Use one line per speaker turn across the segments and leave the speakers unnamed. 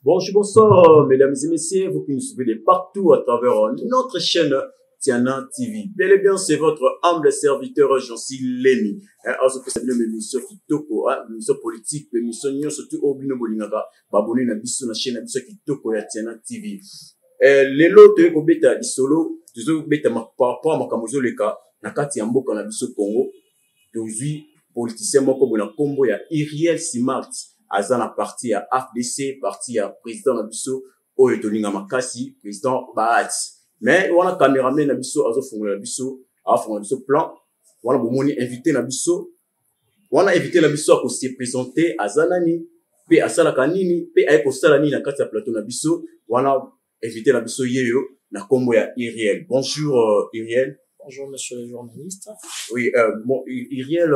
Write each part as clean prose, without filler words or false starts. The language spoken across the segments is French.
Bonjour, bonsoir, mesdames et messieurs, vous qui nous suivez de partout à travers notre chaîne Tiana TV. Bel et bien, c'est votre humble serviteur, Jancy Lémi. Alors, que c'est une émission qui toko, une émission politique, une émission surtout au bino bolingaka, baboni na biso na chaîne na biso qui toko ya Tiana TV. Lelo, tu es au bêta isolo, tu es au bêta par rapport à ma kamozo leka, na kati ya mboka na biso Congo, tu politicien moko bona kombo ya Iriel Simart. Aza na parti ya AFDC, parti ya président na biso oyo tolinga makasi président Bahati. Mais wana cameraman na biso azo fongola biso, a fongola biso plan, wana bomoni invité na biso, wana invité na biso ko se présenter azanani pe asala kanini pe ay ko sala nini na kati ya plateau na biso, wana invité na biso yeyo na kombo ya Iriel. Bonjour Iriel.
Bonjour monsieur le journaliste.
Oui, bon Iriel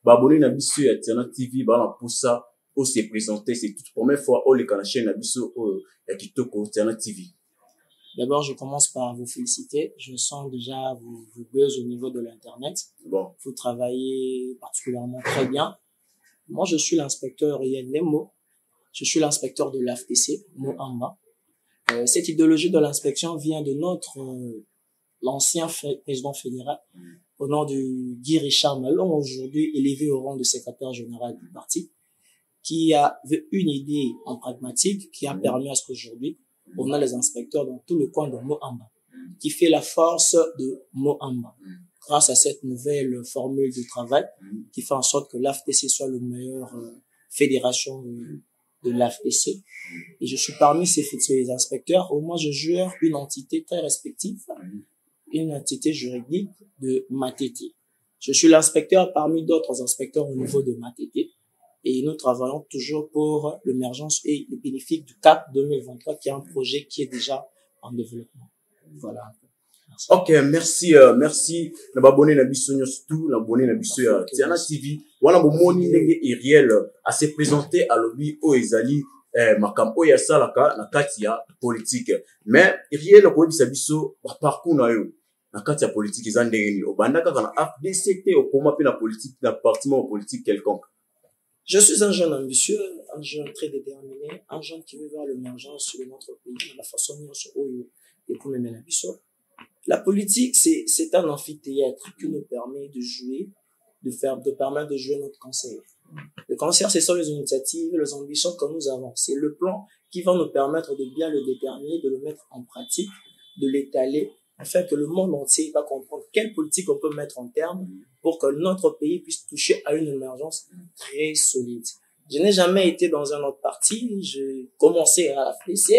baboni na biso ya Tiana TV ba na poussa au se présenter, c'est toute première fois au la chaîne Abisso Kitoko Tiana TV.
D'abord, je commence par vous féliciter. Je sens déjà vous buzz au niveau de l'internet.
Bon.
Vous travaillez particulièrement très bien. Moi, je suis l'inspecteur Yen Nemo. Je suis l'inspecteur de l'AFDC, Moamba. Cette idéologie de l'inspection vient de notre l'ancien président fédéral, au nom de Guy Richard Malon, aujourd'hui élevé au rang de secrétaire général du parti, qui a une idée en pragmatique, qui a permis à ce qu'aujourd'hui, on a les inspecteurs dans tout le coin de Moamba, qui fait la force de Moamba. Grâce à cette nouvelle formule de travail, qui fait en sorte que l'AFDC soit le meilleur fédération de l'AFDC. Et je suis parmi ces inspecteurs, au moins je gère une entité très respective, une entité juridique de Matete. Je suis l'inspecteur parmi d'autres inspecteurs au niveau de Matete. Et nous travaillons toujours pour l'émergence et le bénéfice du CAP 2023, qui est un projet qui est déjà en développement. Voilà.
Merci. Ok, merci, merci. Na babone na biso surtout, na babone na biso ya Tiana TV. Wana bomoni ndenge Iriel a se présenté à lobby o ezali makam o ya salaka na kati ya politique. Mais Iriel ko bisa biso ba parcours na yo na kati ya politique eza ndenge ni obandaka na AFDC o koma pe na politique na parlement politique quelconque.
Je suis un jeune ambitieux, un jeune très déterminé, un jeune qui veut voir l'émergence de notre pays, de la façon dont on peut mener la mission. La politique, c'est un amphithéâtre qui nous permet de jouer, de permettre de jouer notre cancer. Le cancer, ce sont les initiatives, les ambitions que nous avons. C'est le plan qui va nous permettre de bien le déterminer, de le mettre en pratique, de l'étaler, afin que le monde entier va comprendre quelle politique on peut mettre en terme pour que notre pays puisse toucher à une émergence très solide. Je n'ai jamais été dans un autre parti, j'ai commencé à la FDC,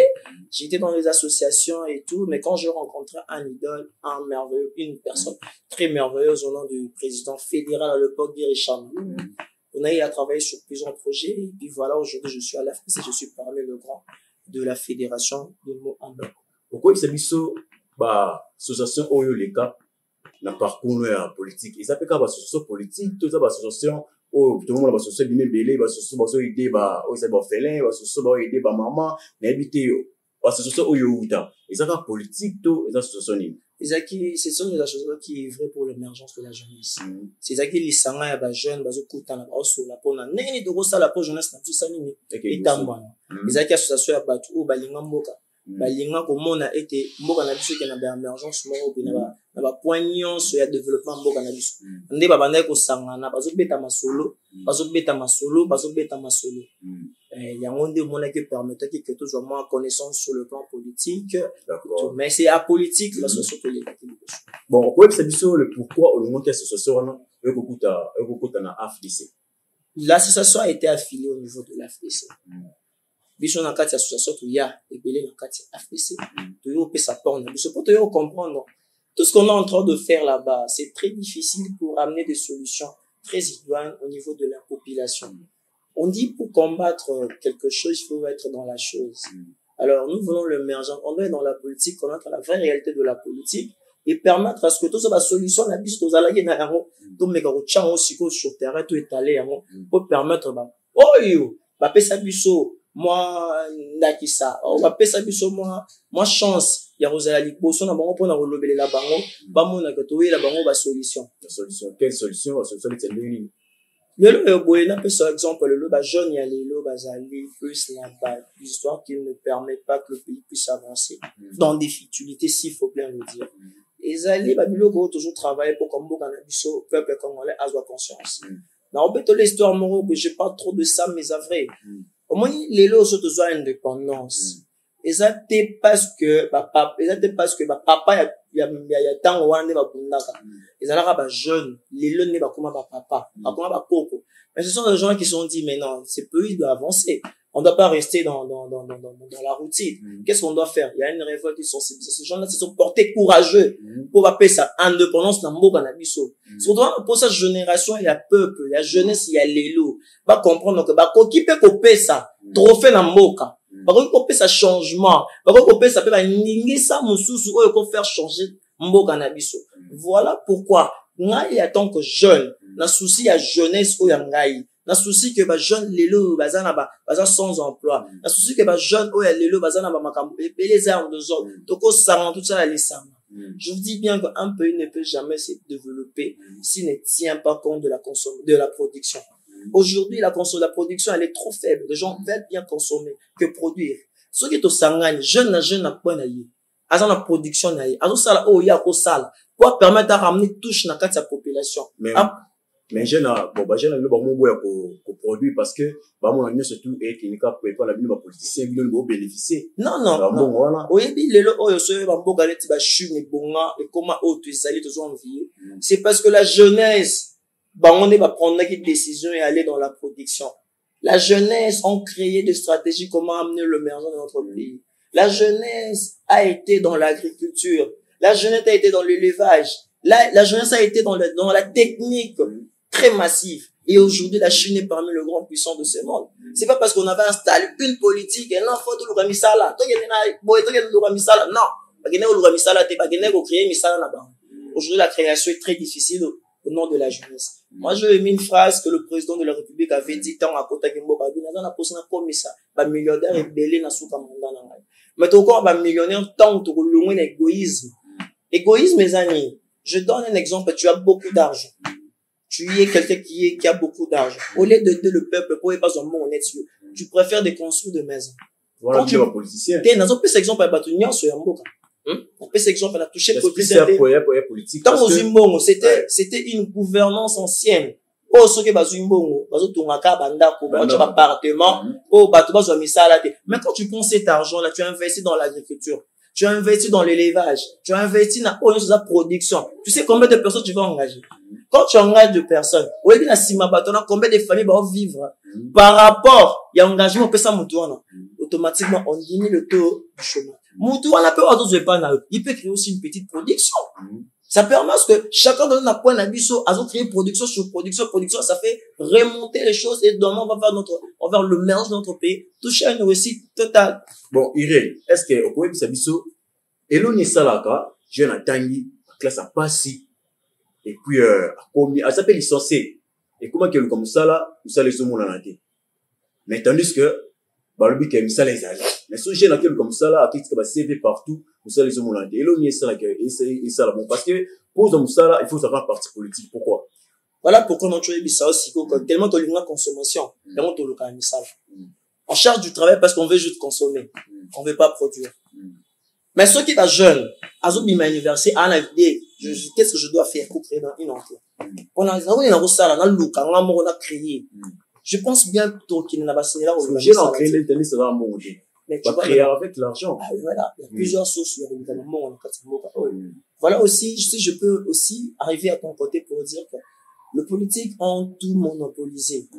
j'étais dans les associations et tout, mais quand je rencontrais un idole, un merveilleux, une personne très merveilleuse au nom du président fédéral à l'époque, Guy Richard Malon, on a eu à travailler sur plusieurs projets, et puis voilà, aujourd'hui je suis à la FDC, je suis parmi le grand de la fédération de Moamba.
Pourquoi il s'agit bah association oyo leka na parcours ya politique et ça peut ka ba association politique tout ça ba association o tout le monde ba association bimé belé ba association ba so idée ba o ça ba félin ba association ba idée ba maman na habité yo ba association oyo uta et ça ka politique to et association ni
ezaki ce sont des associations qui œuvrent pour l'émergence de la jeunesse. C'est ça qui lisanga ya ba jeunes bazo kutana ba so la pona neni de sala pour jeunesse na tout ça nini etambwana. Ezaki association ya batu o balinga mboka balinga komona ete mboka na biso ke na ba émergence moko pe na ba point nyonso ya développement mboka na biso nde ba bandai ko sangana bazo beta masolo yango nde mona ke permettre que tous au moins connaissance sur le plan politique. Mais c'est apolitique l'association politique.
Bon quoi c'est biso le pourquoi au moment que l'association na ekokuta na AFDC.
L'association a été affiliée au niveau de l'AFDC. Biso na kati association to ya ebele na kati AFDC to yo pe sa porte biso pour te comprendre tout ce qu'on est en train de faire là-bas. C'est très difficile pour amener des solutions très idoines au niveau de la population. On dit pour combattre quelque chose, il faut être dans la chose. Alors nous voulons l'émergence, on est dans la politique, connaître la vraie réalité de la politique et permettre à ce que tout ça va solution la biso to zala na yango to meka ko chango siko sur terrain to étaler yango pour permettre ba oyo ba pesa biso moi ndakisa o ba pesa biso moi chance ya rozala liposo na bango pona kolobelela bango ba mona que to yela bango ba solution
quelle solution solution tendeni
Mais le par exemple, le jeune, il y a les bazali, plus là-bas, l'histoire qui ne permet pas que le pays puisse avancer dans des futilités, s'il faut bien le dire. Et Zali, toujours travailler pour comme le peuple congolais a conscience. Dans l'histoire morale, que je parle trop de ça, mais c'est vrai. Au moins, les lots sont toujours indépendance. Et ça, c'est parce que, papa, il y a tant où on est, et ça, là, jeune, les lots n'est pas comme papa, pas coco. Mais ce sont des gens qui se sont dit, mais non, ce pays doit avancer. On ne doit pas rester dans la routine. Qu'est-ce qu'on doit faire? Il y a une révolte qui sont, ces gens-là se sont portés courageux pour appeler ça indépendance dans le cannabis. Surtout pour cette génération, il y a peuple, il y a jeunesse, il y a les loups. Va comprendre que, qui peut couper ça? Trophée dans moka. Va couper ça changement. Va couper ça, peut n'inguer ça, moussousou, ou il faire changer le cannabis. Voilà pourquoi, ngai, en tant que jeune, na souci à jeunesse ou yangai. Na souci que jeune lelo bazana sans emploi. Na souci que jeune ou lelo bazana makambo les armes de zone. Toko ça tout ça la lisama. Je vous dis bien qu'un pays ne peut jamais se développer s'il ne tient pas compte de la production. Aujourd'hui, la production, elle est trop faible. Les gens veulent bien consommer que produire. Ce qui est au sangani, jeune na point na yi. Azan la production na yi. Azo sala o ya ko sala. Pour permettre de ramener touche na kati sa population.
Mais jeune le bon boya ko produit parce que mon ami surtout et qui n'est pas la vie de politicien qui doit bénéficier.
Non. Oyebi lelo oyo so ba mboka leti ba chune bonga et comment autres sali to sont vie. C'est parce que la jeunesse on va prendre des décisions et aller dans la production. La jeunesse ont créé des stratégies comment amener le meilleur dans notre pays. La jeunesse a été dans l'agriculture. La jeunesse a été dans l'élevage. La jeunesse a été dans la technique très massive. Et aujourd'hui, la Chine est parmi les grands puissants de ce monde. C'est pas parce qu'on avait installé une politique et non, faut tout le misala. Aujourd'hui, la création est très difficile au nom de la jeunesse. Moi, je mis une phrase que le président de la République avait dit tant à Kota Kimbo Babi, n'a pas comme ça, ba millionnaire et belé na souka mandana. Mais tout encore, ba millionnaire tant que loin l'égoïsme. Égoïsme, mes amis. Je donne un exemple. Tu as beaucoup d'argent. Tu es quelqu'un qui a beaucoup d'argent. Au lieu d'aider le peuple pour y passer un bon honnête, tu préfères de construire des maisons.
Voilà, tu es un politicien.
T'es dans un peu cet exemple à Batunian sur Yamboka. On peut cet exemple à toucher
le politique.
Tant aux Zimbongo, c'était une gouvernance ancienne. Oh, ce que Bazumbongo, Bazutungaka, Bandako, appartement, oh, Batubazo Misala. Mais quand tu prends cet argent-là, tu investis dans l'agriculture. Tu as investi dans l'élevage. Tu as investi dans la production. Tu sais combien de personnes tu vas engager. Quand tu engages de personnes, combien de familles vont vivre par rapport à l'engagement de ça, automatiquement, on diminue le taux du chômage. Il peut créer aussi une petite production. Ça permet que chacun donne un point d'avis à créer production sur production, ça fait remonter les choses et demain on va faire le mélange de notre pays, toucher à une réussite totale.
Bon, Irène, est-ce que au point de sabiso, Eloni Salaka, jeune à Tangi, classe à Passi, et puis, elle s'appelle licenciée. Et comment qu'elle comme ça là, vous savez les hommes en a été. Mais tandis que, le but qu'elle ça les alliés. Mais ce jeune à comme ça là, qui va CV partout, vous savez les hommes en a été. Eloni Salaka, et ça là, bon, parce que, pour comme ça là, il faut savoir parti politique. Pourquoi?
Voilà pourquoi notre choix ça aussi, tellement de la consommation, tellement de l'occasion. On cherche du travail parce qu'on veut juste consommer. On veut pas produire. Mais ceux qui sont jeunes, à ce moment anniversaire, à la idée, qu'est-ce que je dois faire pour créer une emploi? On a créé. Je pense bien plutôt qu'il n'a pas signé là.
J'ai créé l'internet, ça va manger. Mais tu vas créer avec l'argent.
Ah, voilà. Il y a plusieurs sources. Voilà aussi, si je peux aussi arriver à ton côté pour dire que le politique ont tout monopolisé.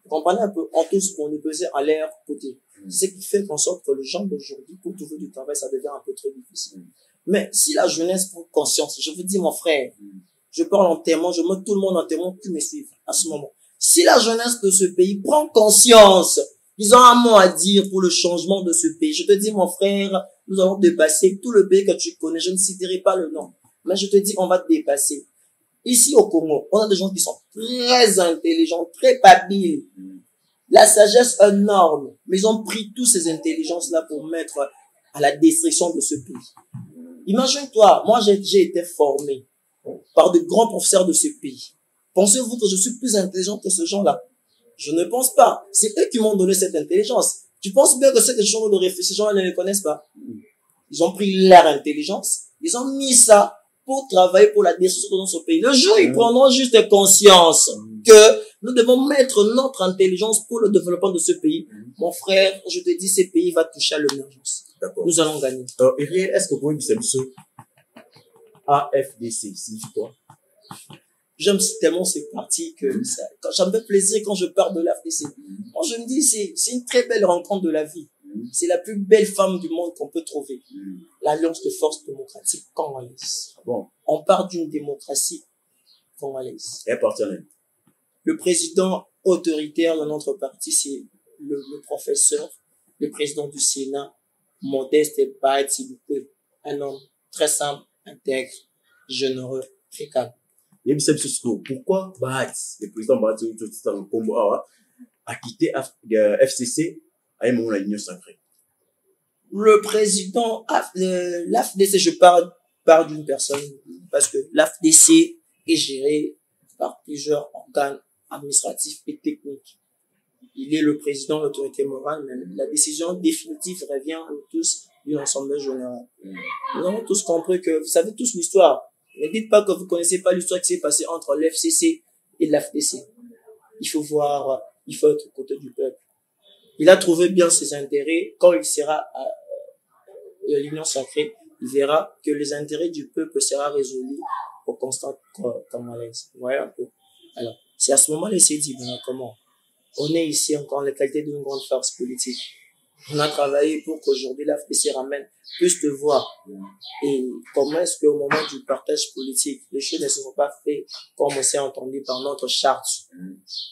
Vous comprenez un peu, ont tous monopolisé à leur côté. C'est ce qui fait qu'en sorte que les gens d'aujourd'hui, pour trouver du travail, ça devient un peu très difficile. Mais si la jeunesse prend conscience, je vous dis mon frère, je parle en témoin, je mets tout le monde en témoin qui me suivent à ce moment. Si la jeunesse de ce pays prend conscience, ils ont un mot à dire pour le changement de ce pays. Je te dis mon frère, nous allons dépasser tout le pays que tu connais, je ne citerai pas le nom, mais je te dis on va te dépasser. Ici au Congo, on a des gens qui sont très intelligents, très habiles. La sagesse est énorme, mais ils ont pris toutes ces intelligences-là pour mettre à la destruction de ce pays. Imagine-toi, moi j'ai été formé par de grands professeurs de ce pays. Pensez-vous que je suis plus intelligent que ce gens-là? Je ne pense pas. C'est eux qui m'ont donné cette intelligence. Tu penses bien que ces gens de réfléchir, ces gens-là ne les connaissent pas? Ils ont pris leur intelligence, ils ont mis ça pour travailler pour la destruction de notre pays. Le jour où ils prendront juste conscience que nous devons mettre notre intelligence pour le développement de ce pays, mon frère, je te dis, ce pays va toucher à l'émergence. Nous allons gagner.
Ariel, est-ce que vous pouvez me dire ce AFDC signifie quoi?
J'aime tellement ces partis que ça me fait plaisir quand je parle de l'AFDC. Moi, je me dis, c'est une très belle rencontre de la vie. C'est la plus belle femme du monde qu'on peut trouver. L'Alliance de forces démocratiques congolaise.
Bon.
On parle d'une démocratie congolaise.
Et partenaire.
Le président autoritaire de notre parti, c'est le professeur, le président du Sénat, Modeste Bahati Lupe. Un homme très simple, intègre, généreux, très calme.
Pourquoi Bahati, le président Bahati a quitté FCC à un moment de l'Union sacrée?
Le président, l'AFDC, je parle d'une personne, parce que l'AFDC est géré par plusieurs organes administratifs et techniques. Il est le président de l'autorité morale, mais la décision définitive revient à nous tous d'une assemblée générale. Nous avons tous compris que, vous savez tous l'histoire. Ne dites pas que vous connaissez pas l'histoire qui s'est passée entre l'FCC et l'AFDC. Il faut être aux côtés du peuple. Il a trouvé bien ses intérêts. Quand il sera à l'Union sacrée, il verra que les intérêts du peuple seront résolus au constat congolaise. Vous voyez un peu. Alors, c'est à ce moment-là qu'il s'est dit, comment? On est ici encore en la qualité d'une grande force politique. On a travaillé pour qu'aujourd'hui l'AFDC ramène plus de voix. Et comment est-ce qu'au moment du partage politique, les choses ne se sont pas faites comme on s'est entendu par notre charte?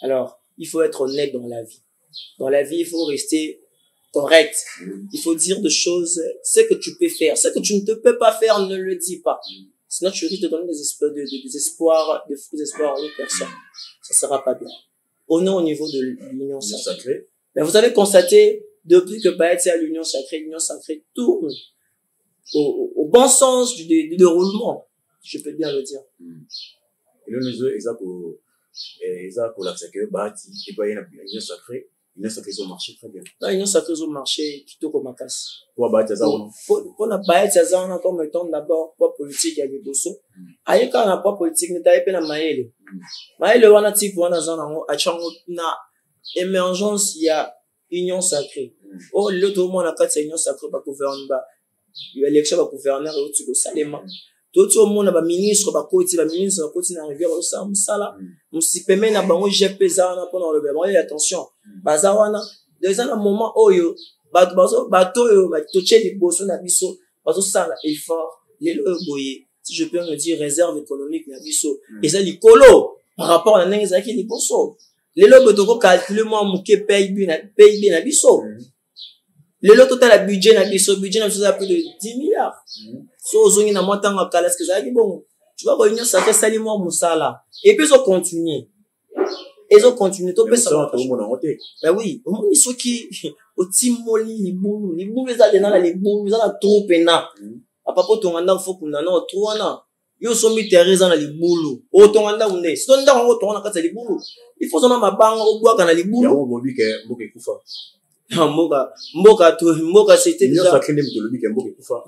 Alors, il faut être honnête dans la vie. Dans la vie, il faut rester correct. Il faut dire des choses, ce que tu peux faire. Ce que tu ne te peux pas faire, ne le dis pas. Sinon, tu risques de donner des espoirs, de faux espoirs à une personne. Ça sera pas bien. On est au niveau de l'Union sacrée. Mais vous avez constaté, depuis que Bahati est à l'Union sacrée tourne au bon sens du déroulement. Je peux bien le dire.
Et là, nous avons pour la sacrée, Bahati, et pas l'Union sacrée. L'Union sacrée, ils ont marché très bien.
L'Union sacrée, ils ont marché, plutôt comme Makas.
Pour Bahati,
pour la Bahati, on a comme étant d'abord, poids politique, il y a des bossons. Aïe, quand on a poids politique, ne t'avais pas la maïle. Maïle, on a type, on a zan, à chango, na émergence, il y a Union sacrée. Oh, l'autre monde a quatre Union sacrée, pas gouvernement, il y a l'élection, pas gouverneur, et au-dessus, au Salema. Tout le monde a ministre, ministre, na rivière, au Samsala. Moussipeme na bango, j'ai pesé, pendant le béban, attention. Bazawana, dans un moment, oh yo, bateau yo, touché les bossons na biso, bateau ça, effort, les boyé. Si je peux me dire réserve économique na biso. Et ça, les colo, par rapport à n'engagé les bossons. Les lots, bateau, calcule moi, mouké, paye bien na biso. Les lots, total, la budget na biso, budget na biso, à plus de 10 milliards. So, ozongi na moi, tant à calas que ça, bon, tu vas réunir ça, fait salir moi, moussala. Et puis, ils ont continué. Ils ont continué. Ben oui, au moins, ils sont qui, au timoli, les boulous, les là, les boulous, ils ont trop pena. À propos, ton mandat, faut qu'on en a trop, ils sont mis terrain dans les boulous. Au ton mandat, on est. Si on a un ton, on a les boulous. Il faut s'en ma banque, au bois, quand on a les boulous. Mboka, c'était déjà.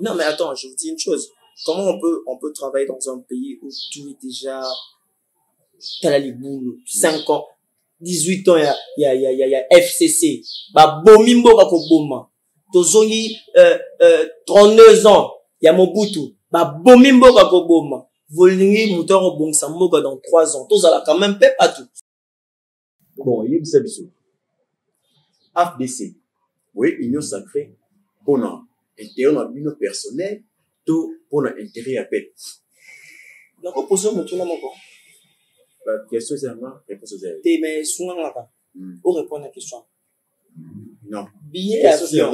Non, mais attends, je vous dis une chose. Comment on peut travailler dans un pays où tout est déjà, t'as les boules, 5 ans, 18 ans, il y a FCC. Bah, bomi mboka ko boma. Tozongi, 32 ans, il y a Mobutu. Bah, bomi mboka ko boma. Volingi, mouton au bon mboka dans 3 ans. Tozala quand même pas tout.
Bon, il y a une seule AFDC. Oui, Union sacrée. Pour notre intérêt personnel, tout pour notre intérêt à peine.
Donc, on pose mon tour encore.
La question c'est la réponse est.
T'es mais souvent là bas. Pour répondre à la question.
Non.
Billet avion.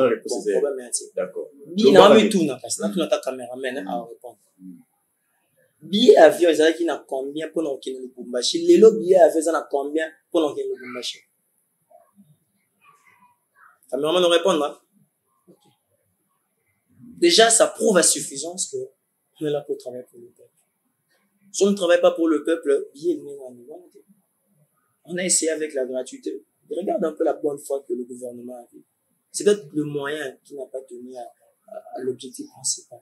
D'accord.
Billet n'a pas tout na parce que tu n'as ta caméraman à répondre. Billet avion, ils ont qui n'a combien pour nous qui nous Lubumbashi. Les lots billets avion, ils ont combien pour nous qui nous Lubumbashi. Caméraman nous répond là. Déjà, ça prouve à suffisance que on est là pour travailler pour le peuple. Si on ne travaille pas pour le peuple, on a essayé avec la gratuité. Regarde un peu la bonne foi que le gouvernement a eu. C'est peut-être le moyen qui n'a pas tenu à l'objectif principal.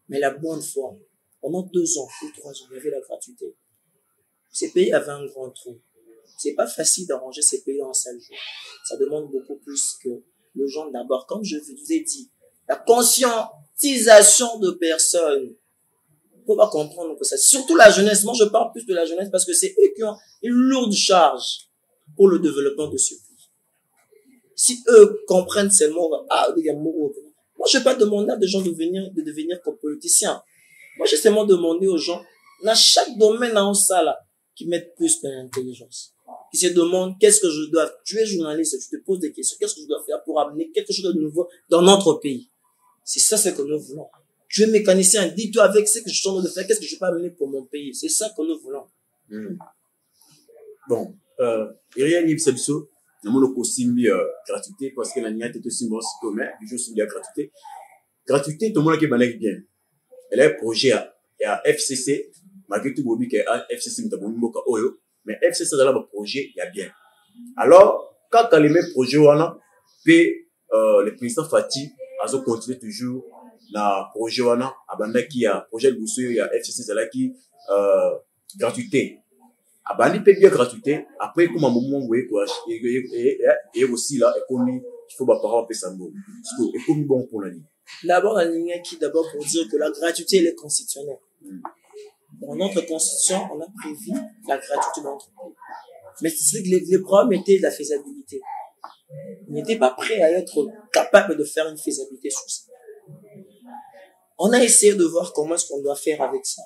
Mais la bonne foi, pendant 2 ans ou 3 ans, il y avait la gratuité. Ces pays avaient un grand trou. C'est pas facile d'arranger ces pays en 5 jours. Ça demande beaucoup plus que le gens d'abord. Comme je vous ai dit, la conscientisation de personnes. Faut pas comprendre que ça. Surtout la jeunesse. Moi, je parle plus de la jeunesse parce que c'est eux qui ont une lourde charge pour le développement de ce pays. Si eux comprennent seulement, moi, je vais pas demander à des gens de devenir comme politiciens. Moi, j'ai seulement demandé aux gens, dans chaque domaine en ça, là, qui mettent plus d'intelligence. Qui se demandent, qu'est-ce que je dois, tu es journaliste, tu te poses des questions, qu'est-ce que je dois faire pour amener quelque chose de nouveau dans notre pays? C'est ça, ce que nous voulons. Tu es mécanicien, dis-toi avec ce que je suis en train de faire, qu'est-ce que je peux amener pour mon pays? C'est ça que nous voulons.
Bon, Iriel Yibsebso, nous avons aussi mis gratuité parce que la niette est aussi mon commun, je suis aussi mis gratuité. Gratuité, tout le monde qui est bien. Elle a un projet à FCC, malgré tout, il y a FCC, mais FCC, dans le projet, il y a bien. Alors, quand on les met projet, le président Fatih a continué toujours dans le projet, qui a projet de Boussou, il y a FCC, c'est là qui gratuité. Abandi peut bien gratuité. Après, comme un moment où et aussi là, il faut pas parler de ça. Parce que bon pour la ligne.
D'abord, la ligne qui, d'abord, pour dire que la gratuité, elle est constitutionnelle. Dans notre constitution, on a prévu la gratuité dans notre pays. Mais c'est que les problèmes étaient de la faisabilité. On n'était pas prêt à être capable de faire une faisabilité sur ça. On a essayé de voir comment est-ce qu'on doit faire avec ça.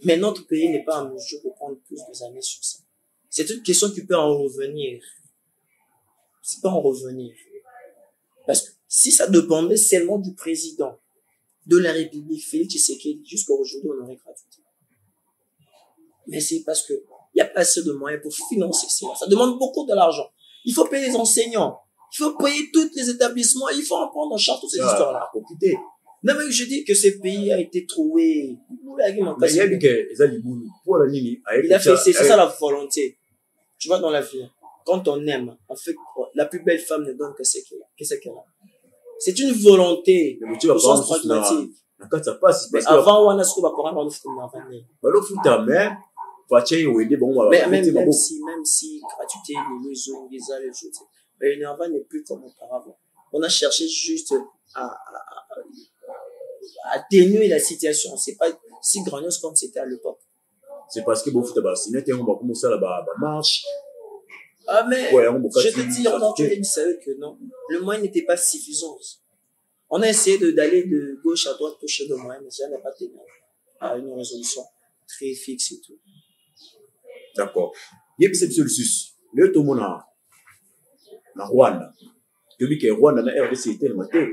Mais notre pays n'est pas en mesure de prendre plus d'années sur ça. C'est une question qui peut en revenir. C'est pas en revenir. Parce que si ça dépendait seulement du président de la République, Félix Tshisekedi, jusqu'à aujourd'hui, on aurait gratuité. Mais c'est parce que il n'y a pas assez de moyens pour financer cela. Ça demande beaucoup de l'argent. Il faut payer les enseignants. Il faut payer tous les établissements. Il faut en prendre en charge toutes ces histoires-là. Non, mais je dis que ce pays a été trouvé.
Mais il y a dit que
il a fait, c'est ça la volonté. Tu vois, dans la vie, quand on aime, en fait, la plus belle femme ne donne que ce qu'elle a. C'est une volonté au sens pragmatique. Mais avant, on a ce qu'on va prendre dans le film avant. Même si gratuité, les maisons, les choses, mais l'énervement n'est plus comme auparavant. On a cherché juste à atténuer la situation. C'est pas si grandiose comme c'était à l'époque.
C'est parce que bon, on va commencer à marche.
Ah, mais, je te dis, on a toujours savait que non. Le moyen n'était pas suffisant. On a essayé d'aller de gauche à droite pour chercher le moyen, mais ça n'a pas tenu à une résolution très fixe et tout.
D'accord. Il y a une solution. Le tout le monde na Rwanda. Depuis que Rwanda na RDC était le matin.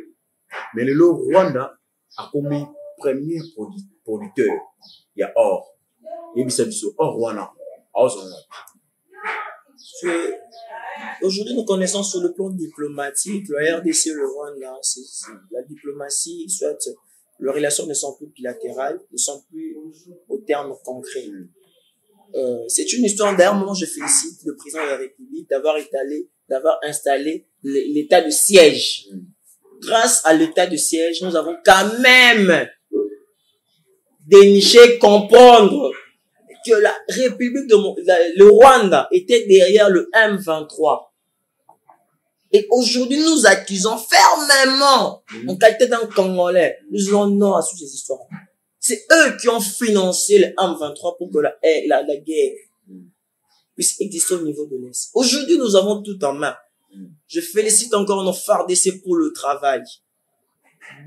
Mais le Rwanda a commis premier producteur. Il y a or. Il y a une solution. Or Rwanda.
Aujourd'hui, nous connaissons sur le plan diplomatique, le RDC, le Rwanda, c'est la diplomatie, soit leurs relations ne sont plus bilatérales, ne sont plus au terme concret. C'est une histoire. D'ailleurs, moi, je félicite le président de la République d'avoir installé l'état de siège. Grâce à l'état de siège, nous avons quand même déniché, comprendre que la République le Rwanda était derrière le M23. Et aujourd'hui, nous accusons fermement, en qualité d'un Congolais, nous disons non à toutes ces histoires. C'est eux qui ont financé le M23 pour que la guerre puisse exister au niveau de l'Est. Aujourd'hui, nous avons tout en main. Je félicite encore nos FARDC pour le travail.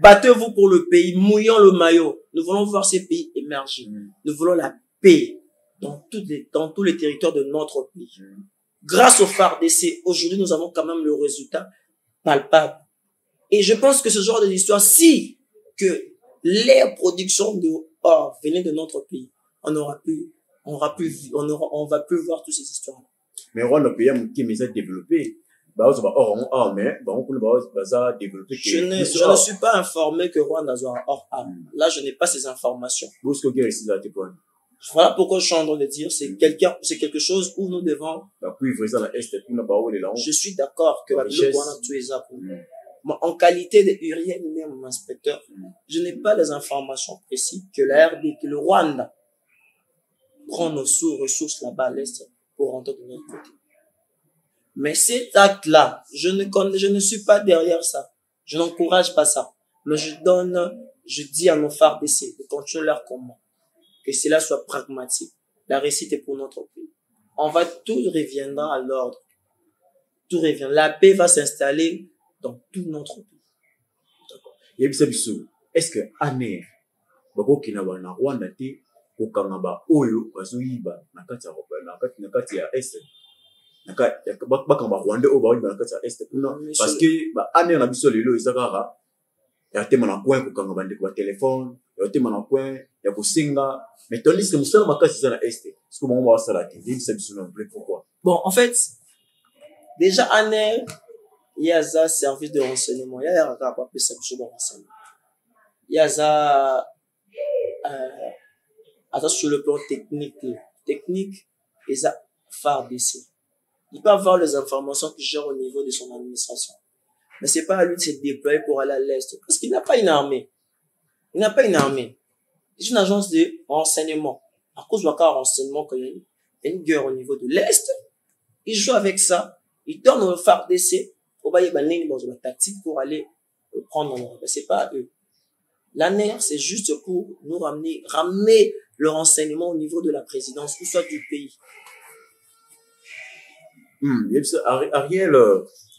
Battez-vous pour le pays, mouillons le maillot. Nous voulons voir ces pays émerger. Nous voulons la paix dans tous les territoires de notre pays. Grâce au FARDC, aujourd'hui, nous avons quand même le résultat palpable. Et je pense que ce genre d'histoire, si que les productions de or venaient de notre pays, on va plus voir toutes ces histoires.
Mais Rwanda, pays qui est développé.
Je ne suis pas informé que Rwanda a or. Là, je n'ai pas ces informations. Voilà pourquoi je suis en train de dire, c'est quelque chose où nous devons, je suis d'accord que la en qualité de Uriel, mon inspecteur, je n'ai pas les informations précises que la RD, que le Rwanda prend nos ressources là-bas à l'Est pour rentrer de notre côté. Mais cet acte-là, je ne suis pas derrière ça. Je n'encourage pas ça. Mais je dis à nos phares d'essayer de continuer leur combat. Que cela soit pragmatique. La réussite est pour notre pays. Tout reviendra à l'ordre. Tout revient. La paix va s'installer dans tout notre pays.
D'accord. Est-ce que Aner, bakoki na ba na Rwanda te kokanga ba oyo bazoyiba na kati ya est bakanga Rwanda oyo bazoyiba na kati ya est parce que ba Aner na biso lelo ezakara ya tema na coin kokanga bandeko ba téléphone ya tema na coin ya kosinga mais tandis que musala makasi za na est est-ce que bon va ça la TV biso non plus pourquoi
bon en fait déjà Aner il y a ça service de renseignement il y a pas plus ça de renseignement il y a ça sur le plan technique et ça phare d'essai il peut avoir les informations qui gèrent au niveau de son administration mais c'est pas à lui de se déployer pour aller à l'est parce qu'il n'a pas une armée c'est une agence de renseignement à cause de la renseignement qu'il y a une guerre au niveau de l'est il joue avec ça il donne au phare d'essai pour bailler dans une tactique pour aller prendre mais c'est pas eux. L'ANER, c'est juste pour nous ramener le renseignement au niveau de la présidence, ou soit du pays.
Ariel,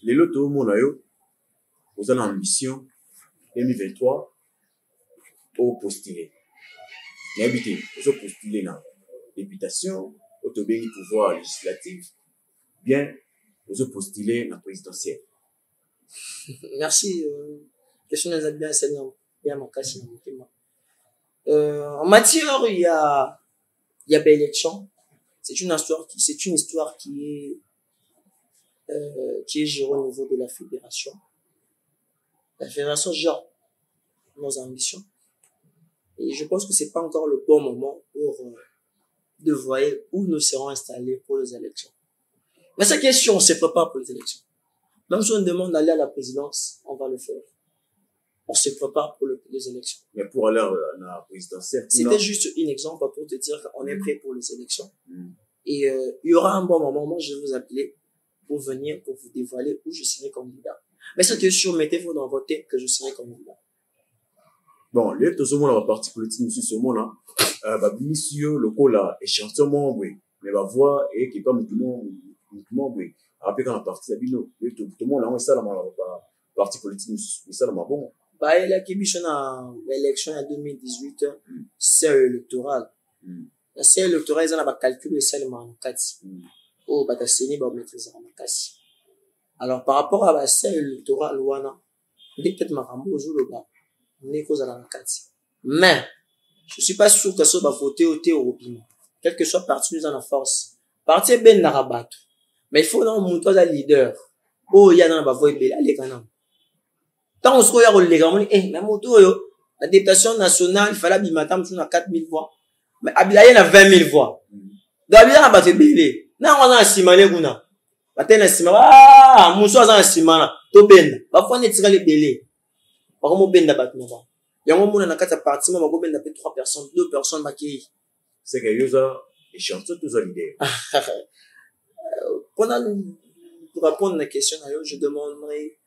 les lotos monayo, vous avez l'ambition 2023 au postuler. N'habitez, vous avez postulé dans députation, au pouvoir législatif, bien, vous avez postulé dans la présidentielle.
Merci. Question des bien enseignants. En matière, il y a l'élection. C'est une histoire qui est gérée au niveau de la fédération. La fédération gère nos ambitions. Et je pense que c'est pas encore le bon moment pour de voir où nous serons installés pour les élections. Mais cette question, on se prépare pour les élections. Même si on demande d'aller à la présidence, on va le faire. On se prépare pour les élections.
Mais pour aller à la présidentielle,
c'était juste un exemple pour te dire qu'on est prêt pour les élections. Et il y aura un bon moment, moi je vais vous appeler pour venir, pour vous dévoiler où je serai candidat. Mais cette question, mettez-vous dans votre tête que je serai candidat.
Bon, les tout ce monde la parti politique, monsieur ce monde là, monsieur le coup là, échantillon oui, mais la voix et qui pas mouvement oui. Après quand la partie Sabino, tout le monde là, on ça là, parti politique, monsieur ça là, bon.
Il a qui l'élection en 2018, c'est électoral. La série électorale, ils ont calculé seulement en 4. Oh, bah, t'as saigné, bah, maîtriser en 4. Alors, par rapport à la série électorale, on a peut-être Marambo, au jour le bas, on est cause à la 4. Mais, je suis pas sûr que ça va voter au Européen. Quel que soit parti, nous en la force. Parti ben narabat. Mais il faut dans mon toit leader. Oh, il y a dans la voie belle, allez, quand même. Tant on se regarde les gars, même autour, la députation nationale, il fallait bimatam, on a 4000 voix. Mais Abilaye a 20 000 voix. Donc Abilaye a battu belé. Non, on a un simane, guna. Batten un simane. Ah, mousso a un simane. To benda. Parfois, on est tiré les belé. Par contre, on benda bat nous. Il y a un moment, on a 4 parties, mais on benda 3 personnes, 2 personnes, maquillées.
C'est que yosa, et chanson, tous à l'idée.
Pour répondre à la question, je demanderai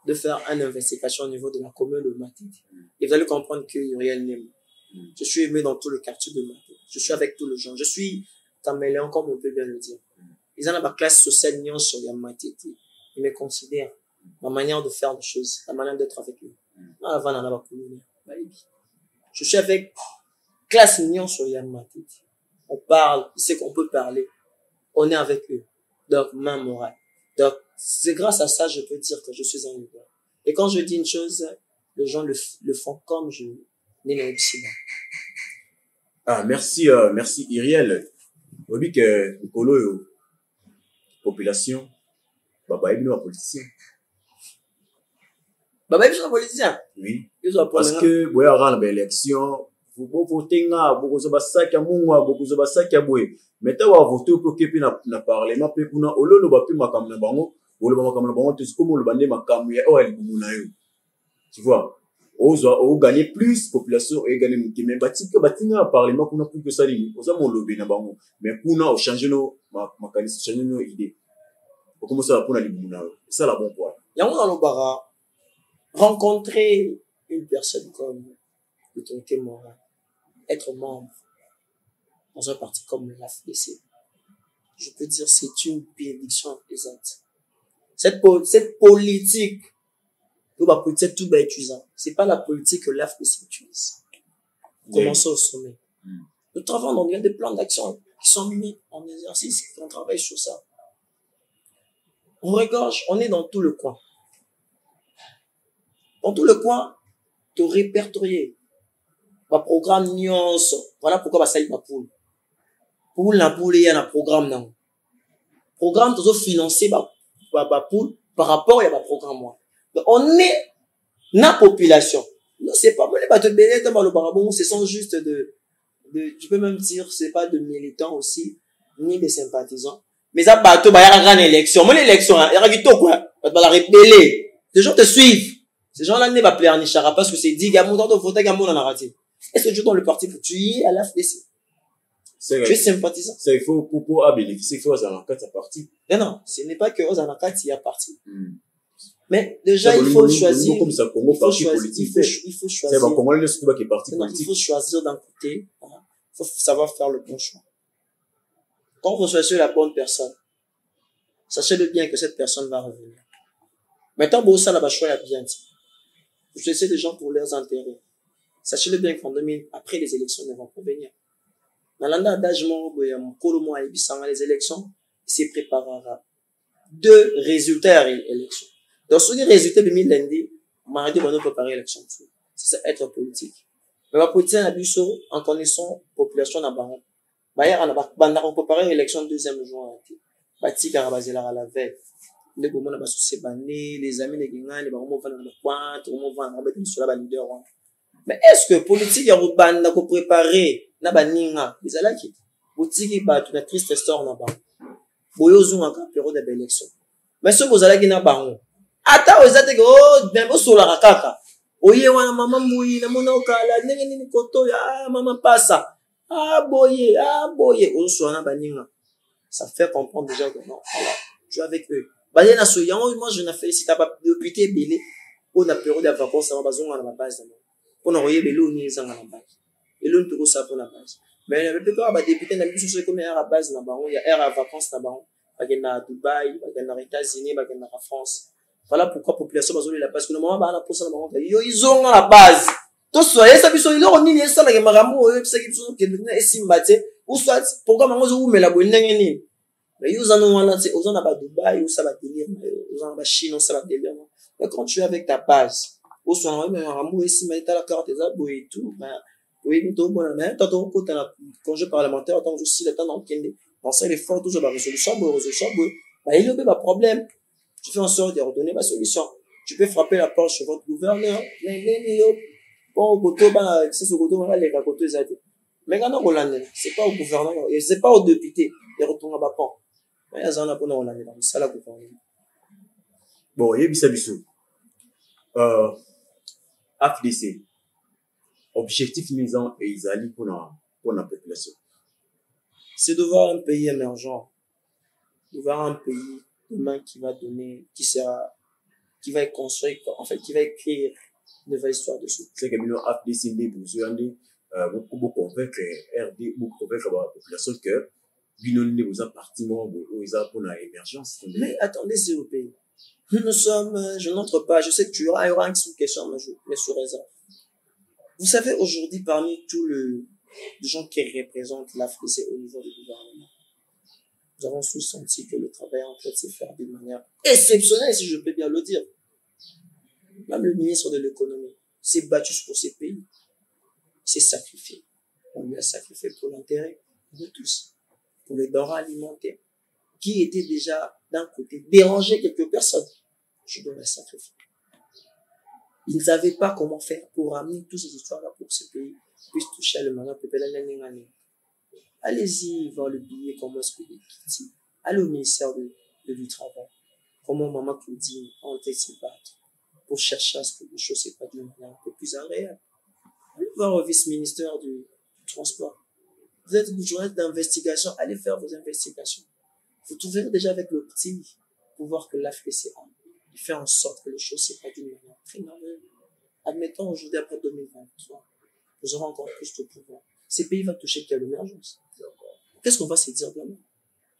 de faire une investigation au niveau de la commune de Matidi. Et vous allez comprendre que Uriel Nemo. Je suis aimé dans tout le quartier de Matidi. Je suis avec tous les gens. Je suis caméléon, comme on peut bien le dire. Ils ont ma classe sociale sur Matidi. Ils me considèrent. Ma manière de faire des choses, la manière d'être avec eux. Je suis avec classe Nyon sur Matidi. On parle, il sait qu'on peut parler. On est avec eux. Donc, main morale. Donc, c'est grâce à ça, je peux dire que je suis un leader. Et quand je dis une chose, les gens le font comme je n'ai pas dit.
Ah, merci Iriel. Vous dites que la population, baba est un politicien.
Baba est un politicien?
Oui. Parce que, vous avez l'élection, vous votez nga, vous avez basaki ya mungwa, vous avez basaki ya boye. Mais ta wa voter pour que na parlement pe kuna ololo ba pe makambo na bango, oloba makambo na bango te comme oloba ne makambo ya oya libumuna yo. Tu vois? On gagner plus population et gagner muté mais batinga parlement kuna pour que ça li. Oza mo lobe na bango. Mais kuna o changer no makanisi changer no idée. Pour commencer à pour na libumuna yo. C'est ça la bon point.
Yango na lobara rencontrer une personne comme l'autorité morale, être membre dans un parti comme l'AFDC, je peux dire c'est une bénédiction pesante. Cette politique, c'est pas la politique que l'AFDC utilise. Commençons au sommet. Nous travaillons dans des plans d'action qui sont mis en exercice, on travaille sur ça. On regorge, on est dans tout le coin. Dans tout le coin, te répertorier. Ma programme nuance. Voilà pourquoi ça y ma poule. Pour la poule, il y a un programme non. Programme toujours financé par poule par rapport à ma programme moi. Donc, on est la population. Non, c'est pas les bateaux belés dans le barabon, ce sont juste je peux même dire c'est pas de militants aussi ni de sympathisants. Mais ça bateau bah y a une grande élection. Moi l'élection, il y a du tout quoi. Va la rebeller. Les gens te suivent. Ces gens-là ne vont pas plaire ni chara parce que c'est dit gamin dans voter gamin dans la narrative. Est-ce que tu es dans le parti pour tuer à l'AFDC? Tu es sympathisant.
Ça, il faut, pour bénéficier, il faut aux Anakat à partir.
Non, ce n'est pas que aux Anakat il y a parti. Mais déjà, il faut choisir.
Comme ça, Congo, parti politique.
Il faut choisir.
C'est bon, comment il est parti politique.
Il faut choisir d'un côté. Il faut savoir faire le bon choix. Quand vous choisissez la bonne personne, sachez-le bien que cette personne va revenir. Maintenant, bon, ça, là-bas, choix bien dit. Vous choisissez des gens pour leurs intérêts. Sachez-le bien qu'en 2000, après les élections, ils vont revenir. Dans l'engagement, les élections, il se préparera deux résultats à l'élection. Dans ce résultat de 2000, mardi, on va préparer l'élection. C'est ça, être politique. Mais la politique, en connaissant la population, on va préparer l'élection deuxième jour. Bati Karabazela à la veille. Les gomons n'ont pas les amis, les guignas, les barons vont faire le pointe, on va en mettre sur la leader. Mais est-ce que politique ya rubanda ko préparer na baninga bizala ki politique ba tu na triste histoire na ba boyo zunga ka période de élection mais ce bozala ki na bango ata ozate ko dembo sola kaka oye wana mama muyi na mona okala ndenge nini koto ya mama passa boye ozo na baninga ça fait comprendre déjà que non voilà tu es avec eux balé na so yango moi je na félicite pas député belé on a période de vacances ça va bazonga na base pour nous voyer belou ni zanga na base et l'on tout ça pour la base mais le peut pas député na biso comme air à base na bango il y a air à vacances na bango ba na Dubaï ba na États-Unis ba na France voilà pourquoi population bazoli la base que le moment ba na posa na bango yo izonga la base to soyez ça biso il on ni ça la marambo oyo bisa biso ke na esimbate ou soit pourquoi mango zo umela bo ndenge ni mais yo zana wana c'est aux na ba Dubaï ou ça va délire aux na ba Chine ça va délire mais quand tu es avec ta base au soir mais marambo esimbate la carte ça bo et tout oui, mais tout bon, mais tant qu'on compte un congé parlementaire, tant que aussi le temps dans les fonds, toujours la résolution, bah, il y a pas de problème. Tu fais en sorte de redonner ma solution. Tu peux frapper la porte chez votre gouverneur. Bon, c'est ce côté, on va les raconter, mais quand on l'a c'est pas au gouverneur, et c'est pas au député, de retourner à Bapan. Mais il y a un peu on l'a dans le salle à gouvernement.
Bon, il y a Bissabissou. AFDC. Objectif maison et Isali pour la population.
C'est de voir un pays émergent, de voir un pays demain qui va donner, qui va être construit, en fait, qui va écrire une nouvelle histoire dessus.
C'est que nous AFDC beaucoup convaincre RD, beaucoup convaincre la population que nous vous appartements où ils ont pour l'émergence.
Mais attendez, s'il vous plaît. Nous sommes, je n'entre pas, je sais que il y aura une question, mais sous réserve. Vous savez, aujourd'hui, parmi tous les gens qui représentent l'Afrique au niveau du gouvernement, nous avons tous senti que le travail en fait s'est fait d'une manière exceptionnelle, si je peux bien le dire. Même le ministre de l'économie s'est battu pour ces pays. Il s'est sacrifié. On lui a sacrifié pour l'intérêt de tous, pour les denrées alimentaires, qui étaient déjà d'un côté déranger quelques personnes. Je dois la sacrifier. Ils ne savaient pas comment faire pour ramener toutes ces histoires-là pour que ce pays puisse toucher le mandat. Allez-y voir le billet, comment est-ce que Kitty. Allez au ministère du Travail. Comment Maman Claudine a été se battre pour chercher à ce que les choses ne soient pas d'une manière un peu plus agréable. Allez voir au vice-ministère du Transport. Vous êtes une journée d'investigation, allez faire vos investigations. Vous trouverez déjà avec le petit pouvoir que l'AFPCA il fait en sorte que les choses ne soient pas d'une manière très malheureuse. Admettons aujourd'hui, après 2023, nous aurons encore plus de pouvoir. Ce pays va toucher quelle émergence? Qu'est-ce qu'on va se dire demain?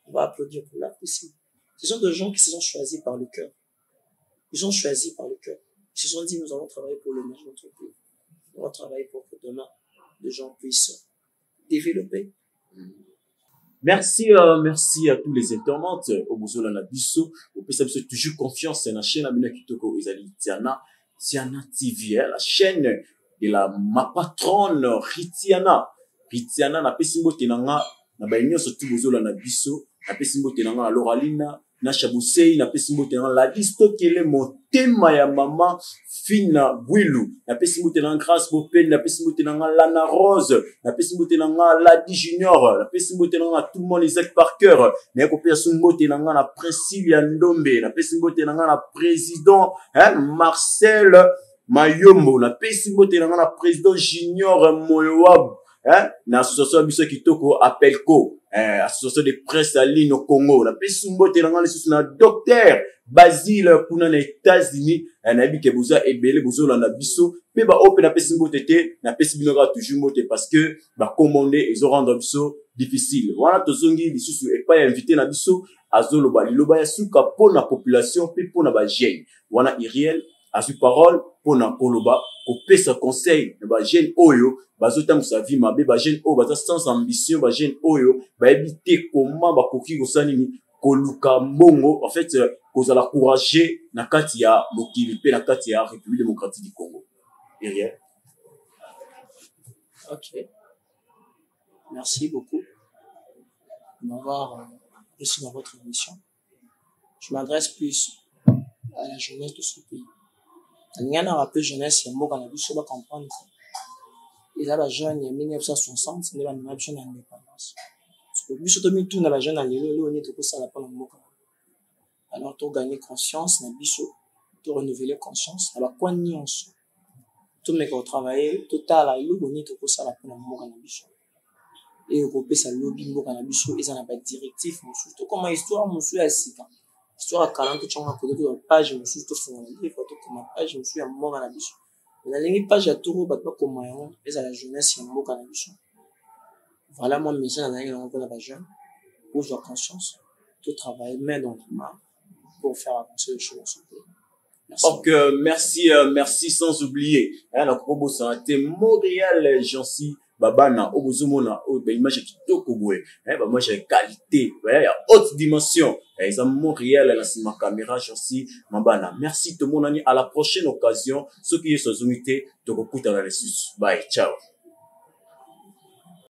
On va applaudir pour l'AFPCA. Ce sont des gens qui se sont choisis par le cœur. Ils sont choisis par le cœur. Ils se sont dit, nous allons travailler pour l'émergence de notre pays. Nous allons travailler pour que demain, les gens puissent développer.
Merci, merci à tous les internautes. Au Bozola na biso, au PSA toujours confiance dans la chaîne Amina Kitoko Ezali Tiana TV, la chaîne de ma patronne Ritiana. Ritiana na pesimbo tenanga na bainyo surtout Bozola na biso, na pesimbo tenanga na Loralina, na Chabusei, na pesimbo tenanga la listo kele motema ya mama Fina Bwilu, na pesimbo tenanga Grâce Bopel, na pesimbo tenanga Lana Rose, na pesimbo tenanga Ladi Junior, na pesimbo tenanga tout le monde Isaac Parker, na kopia sumbo tenanga na Priscilla Ndombe, na pesimbo tenanga na président Marcel Mayombo, na pesimbo tenanga na président Junior Moyoab, na association biso kitoko Apelco, association de presse à ligne au Congo, na pesimbo tenanga na docteur Basile kuna na États-Unis, na bike boza ebele bozola na biso pe ba open na pesimbo tete na pesimbo ka toujours moté parce que ba commander ils ont rendre biso difficile. Voilà tozongi lisusu et pas invité na biso azoloba liloba ya suka pour la population pe pour na ba jeune. Wana Iriel a su parole pour na koloba ko pesa conseil na ba jeune oyo bazota musavi mabe ba jeune oyo baza sans ambition ba jeune oyo ba éviter comment ba koki ko sanini koluka mbongo en fait kozala courageux na kati ya mokili pe na kati ya République démocratique du Congo. Iriel.
Ok. Merci beaucoup de m'avoir reçu dans votre émission. Je m'adresse plus à la jeunesse de ce pays. Il y a un rappel jeunesse, il y a un mot qu'on a vu, je dois comprendre. Et là, la jeune, il y a 1960, c'est la même jeune indépendance. Parce que, plus surtout, tout la jeune, elle est là, on est tout ça, la pas le mot. Alors, tu gagner conscience, na biso, tu renouveler conscience, na ba quoi ni on so. Tu mec au travail, tout à la ilu, on est tout ça, la pas le mot na biso. Et au ça lobby mot na biso, et ça n'a pas directif, mon surtout comment histoire, mon sur à 6 ans. Histoire à 40 tu as côté de page, mon surtout fond, les photos comme page, mon sur à mot na biso. Mais la ligne page à tout, pas comme moi, et à la jeunesse, il y a mot na biso. Voilà mon mission dans la on la jeune, pour avoir conscience, tout travail, main dans la main, pour faire avancer les choses.
Merci. Donc, merci sans oublier, la Kobo Santé Montréal, Jancy, Babana, Obuzumona, image kitoko boue, moi j'ai qualité, il y a haute dimension, ils ont Montréal, là, c'est ma caméra, Jancy, Mabana. Merci tout le monde, à la prochaine occasion, ceux qui sont unités, de beaucoup dans les bye, ciao.